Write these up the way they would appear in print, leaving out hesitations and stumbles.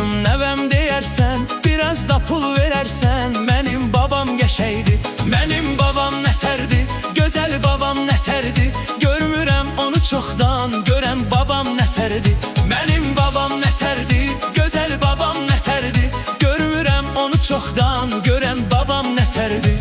Canım nəvəm deyərsən, biraz da pul verərsən. Mənim babam qəşəydi, mənim babam nətərdi, gözəl babam nətərdi. Görmürəm onu çoxdan, görən babam nətərdi. Mənim babam nətərdi, gözəl babam nətərdi. Görmürəm onu çoxdan, görən babam nətərdi.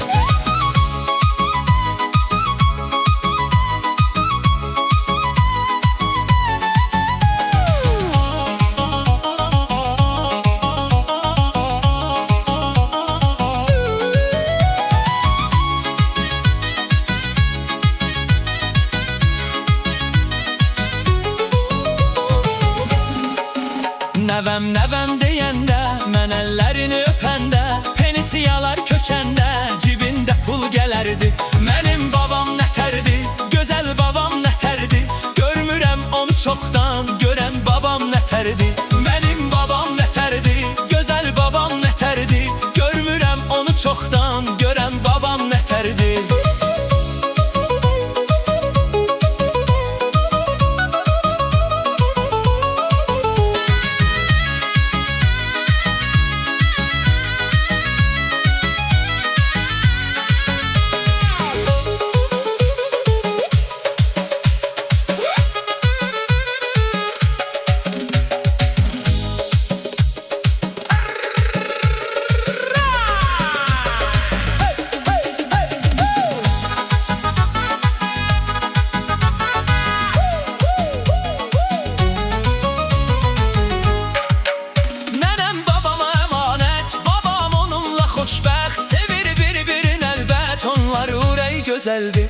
Nəvəm, nəvəm deyəndə, mən əllərini öpəndə, penisiyalar köçəndə, cibində pul gələrdi. Mənim babam nətərdi, gözəl babam nətərdi. Görmürəm onu çoxdan, görən babam nətərdi. Mənim babam nətərdi, gözəl babam nətərdi. Görmürəm onu çoxdan, görən babam nətərdi. Sevir bir-birin əlbət, onlar ürək gözəldir.